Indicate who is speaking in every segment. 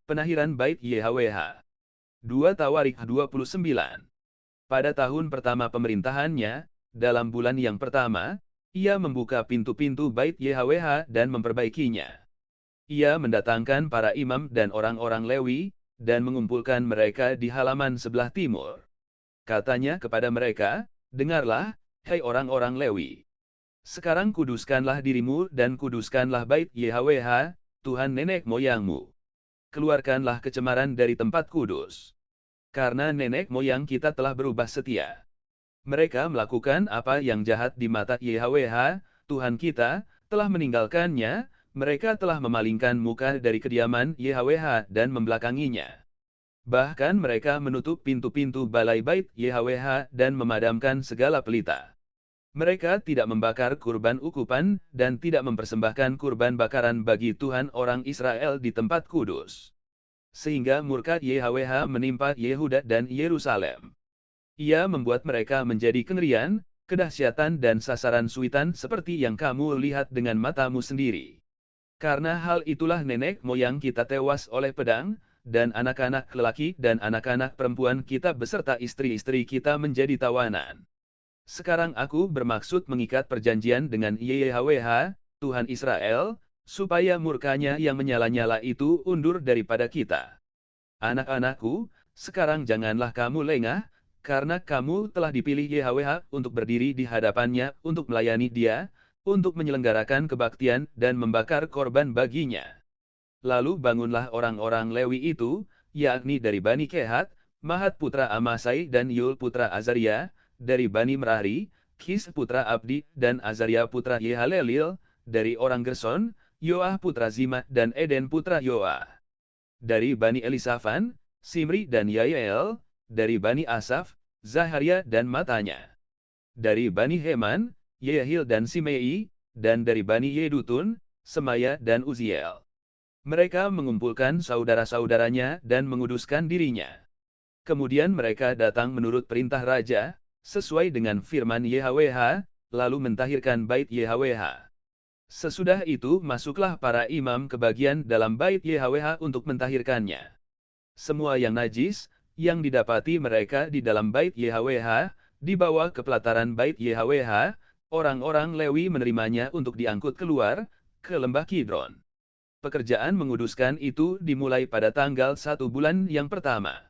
Speaker 1: Penahiran Bait YHWH. 2 Tawarikh 29. Pada tahun pertama pemerintahannya, dalam bulan yang pertama, ia membuka pintu-pintu Bait YHWH dan memperbaikinya. Ia mendatangkan para imam dan orang-orang Lewi, dan mengumpulkan mereka di halaman sebelah timur. Katanya kepada mereka, "Dengarlah, hai orang-orang Lewi. Sekarang kuduskanlah dirimu dan kuduskanlah Bait YHWH, Tuhan nenek moyangmu. Keluarkanlah kecemaran dari tempat kudus. Karena nenek moyang kita telah berubah setia. Mereka melakukan apa yang jahat di mata YHWH, Tuhan kita, telah meninggalkannya, mereka telah memalingkan muka dari kediaman YHWH dan membelakanginya. Bahkan mereka menutup pintu-pintu balai Bait YHWH dan memadamkan segala pelita. Mereka tidak membakar kurban ukupan dan tidak mempersembahkan kurban bakaran bagi Tuhan orang Israel di tempat kudus. Sehingga murka YHWH menimpa Yehuda dan Yerusalem. Ia membuat mereka menjadi kengerian, kedahsyatan dan sasaran suitan seperti yang kamu lihat dengan matamu sendiri. Karena hal itulah nenek moyang kita tewas oleh pedang, dan anak-anak lelaki dan anak-anak perempuan kita beserta istri-istri kita menjadi tawanan. Sekarang aku bermaksud mengikat perjanjian dengan YHWH, Tuhan Israel, supaya murkanya yang menyala-nyala itu undur daripada kita. Anak-anakku, sekarang janganlah kamu lengah, karena kamu telah dipilih YHWH untuk berdiri di hadapannya, untuk melayani Dia, untuk menyelenggarakan kebaktian dan membakar korban baginya. Lalu bangunlah orang-orang Lewi itu, yakni dari Bani Kehat, Mahat putra Amasai dan Yul putra Azaria, dari Bani Merari, Kis putra Abdi dan Azaria putra Yehalelil, dari orang Gerson, Yoah putra Zima dan Eden putra Yoah. Dari Bani Elisafan, Simri dan Yael, dari Bani Asaf, Zaharia dan Matanya. Dari Bani Heman, Yehil dan Simei, dan dari Bani Yedutun, Semaya dan Uziel. Mereka mengumpulkan saudara-saudaranya dan menguduskan dirinya. Kemudian mereka datang menurut perintah raja, sesuai dengan firman YHWH, lalu mentahirkan Bait YHWH. Sesudah itu masuklah para imam ke bagian dalam Bait YHWH untuk mentahirkannya. Semua yang najis, yang didapati mereka di dalam Bait YHWH, dibawa ke pelataran Bait YHWH, orang-orang Lewi menerimanya untuk diangkut keluar, ke lembah Kidron. Pekerjaan menguduskan itu dimulai pada tanggal 1 bulan yang pertama.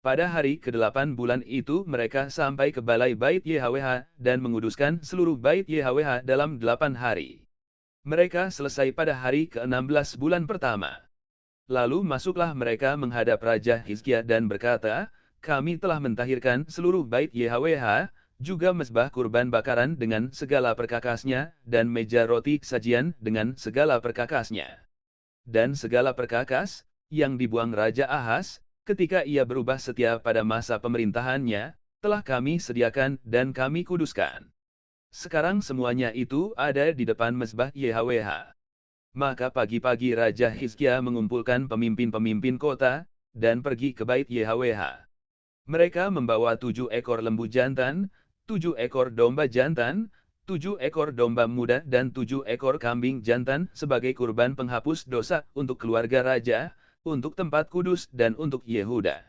Speaker 1: Pada hari ke-8 bulan itu mereka sampai ke balai Bait YHWH dan menguduskan seluruh Bait YHWH dalam 8 hari. Mereka selesai pada hari ke-16 bulan pertama. Lalu masuklah mereka menghadap Raja Hizkia dan berkata, "Kami telah mentahirkan seluruh Bait YHWH, juga mezbah kurban bakaran dengan segala perkakasnya, dan meja roti sajian dengan segala perkakasnya. Dan segala perkakas, yang dibuang Raja Ahaz, ketika ia berubah setia pada masa pemerintahannya, telah kami sediakan dan kami kuduskan. Sekarang semuanya itu ada di depan mezbah YHWH." Maka pagi-pagi Raja Hizkia mengumpulkan pemimpin-pemimpin kota, dan pergi ke Bait YHWH. Mereka membawa 7 ekor lembu jantan, 7 ekor domba jantan, 7 ekor domba muda dan 7 ekor kambing jantan sebagai kurban penghapus dosa untuk keluarga raja, untuk tempat kudus dan untuk Yehuda.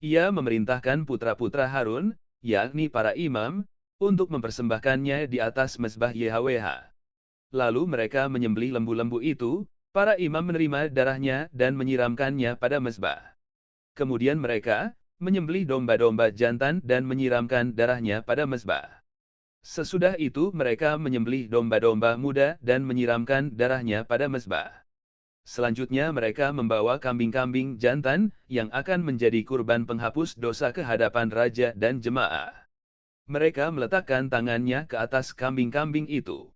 Speaker 1: Ia memerintahkan putra-putra Harun, yakni para imam, untuk mempersembahkannya di atas mezbah YHWH. Lalu mereka menyembelih lembu-lembu itu, para imam menerima darahnya dan menyiramkannya pada mezbah. Kemudian mereka menyembelih domba-domba jantan dan menyiramkan darahnya pada mezbah. Sesudah itu mereka menyembelih domba-domba muda dan menyiramkan darahnya pada mezbah. Selanjutnya mereka membawa kambing-kambing jantan yang akan menjadi kurban penghapus dosa ke hadapan raja dan jemaah. Mereka meletakkan tangannya ke atas kambing-kambing itu.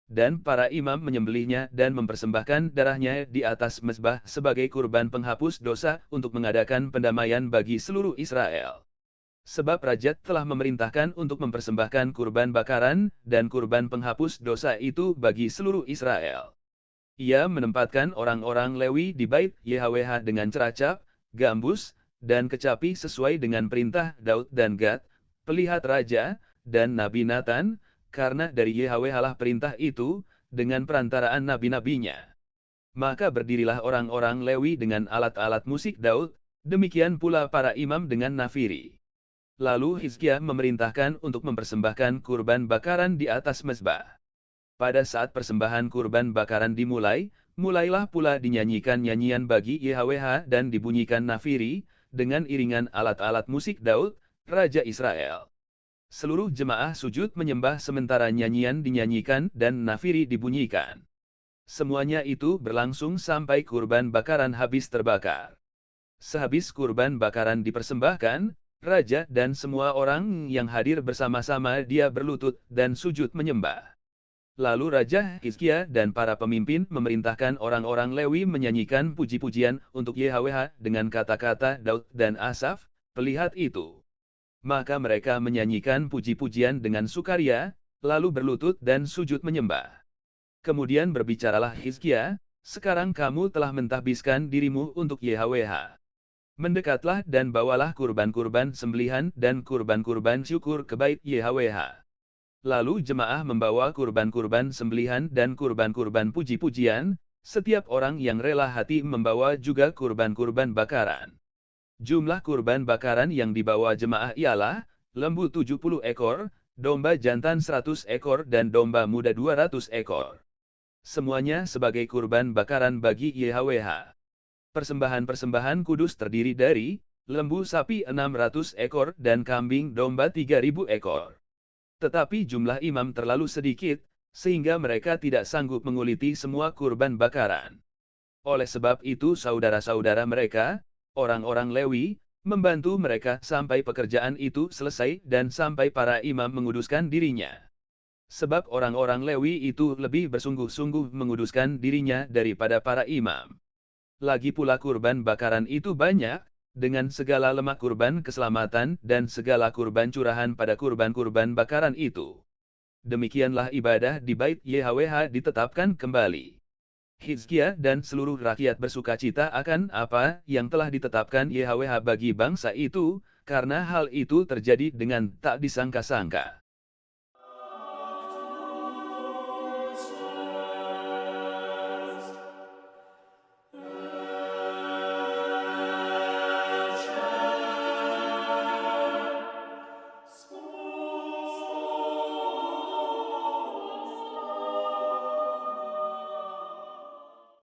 Speaker 1: Dan para imam menyembelihnya dan mempersembahkan darahnya di atas mezbah sebagai kurban penghapus dosa untuk mengadakan pendamaian bagi seluruh Israel. Sebab raja telah memerintahkan untuk mempersembahkan kurban bakaran dan kurban penghapus dosa itu bagi seluruh Israel. Ia menempatkan orang-orang Lewi di Bait YHWH dengan ceracap, gambus, dan kecapi sesuai dengan perintah Daud dan Gad, pelihat raja, dan Nabi Nathan, karena dari YHWH lah perintah itu, dengan perantaraan nabi-nabinya. Maka berdirilah orang-orang Lewi dengan alat-alat musik Daud, demikian pula para imam dengan nafiri. Lalu Hizkia memerintahkan untuk mempersembahkan kurban bakaran di atas mezbah. Pada saat persembahan kurban bakaran dimulai, mulailah pula dinyanyikan nyanyian bagi YHWH dan dibunyikan nafiri, dengan iringan alat-alat musik Daud, Raja Israel. Seluruh jemaah sujud menyembah sementara nyanyian dinyanyikan dan nafiri dibunyikan. Semuanya itu berlangsung sampai kurban bakaran habis terbakar. Sehabis kurban bakaran dipersembahkan, Raja dan semua orang yang hadir bersama-sama dia berlutut dan sujud menyembah. Lalu Raja Hizkia dan para pemimpin memerintahkan orang-orang Lewi menyanyikan puji-pujian untuk YHWH dengan kata-kata Daud dan Asaf, pelihat itu. Maka mereka menyanyikan puji-pujian dengan sukaria, lalu berlutut dan sujud menyembah. Kemudian berbicaralah Hizkia, sekarang kamu telah mentahbiskan dirimu untuk YHWH. Mendekatlah dan bawalah kurban-kurban sembelihan dan kurban-kurban syukur ke bait YHWH. Lalu jemaah membawa kurban-kurban sembelihan dan kurban-kurban puji-pujian, setiap orang yang rela hati membawa juga kurban-kurban bakaran. Jumlah kurban bakaran yang dibawa jemaah ialah, lembu 70 ekor, domba jantan 100 ekor dan domba muda 200 ekor. Semuanya sebagai kurban bakaran bagi YHWH. Persembahan-persembahan kudus terdiri dari, lembu sapi 600 ekor dan kambing domba 3000 ekor. Tetapi jumlah imam terlalu sedikit, sehingga mereka tidak sanggup menguliti semua kurban bakaran. Oleh sebab itu saudara-saudara mereka, orang-orang Lewi, membantu mereka sampai pekerjaan itu selesai dan sampai para imam menguduskan dirinya. Sebab orang-orang Lewi itu lebih bersungguh-sungguh menguduskan dirinya daripada para imam. Lagi pula kurban bakaran itu banyak, dengan segala lemak kurban keselamatan dan segala kurban curahan pada kurban-kurban bakaran itu. Demikianlah ibadah di bait YHWH ditetapkan kembali. Hizkia dan seluruh rakyat bersukacita akan apa yang telah ditetapkan YHWH bagi bangsa itu, karena hal itu terjadi dengan tak disangka-sangka.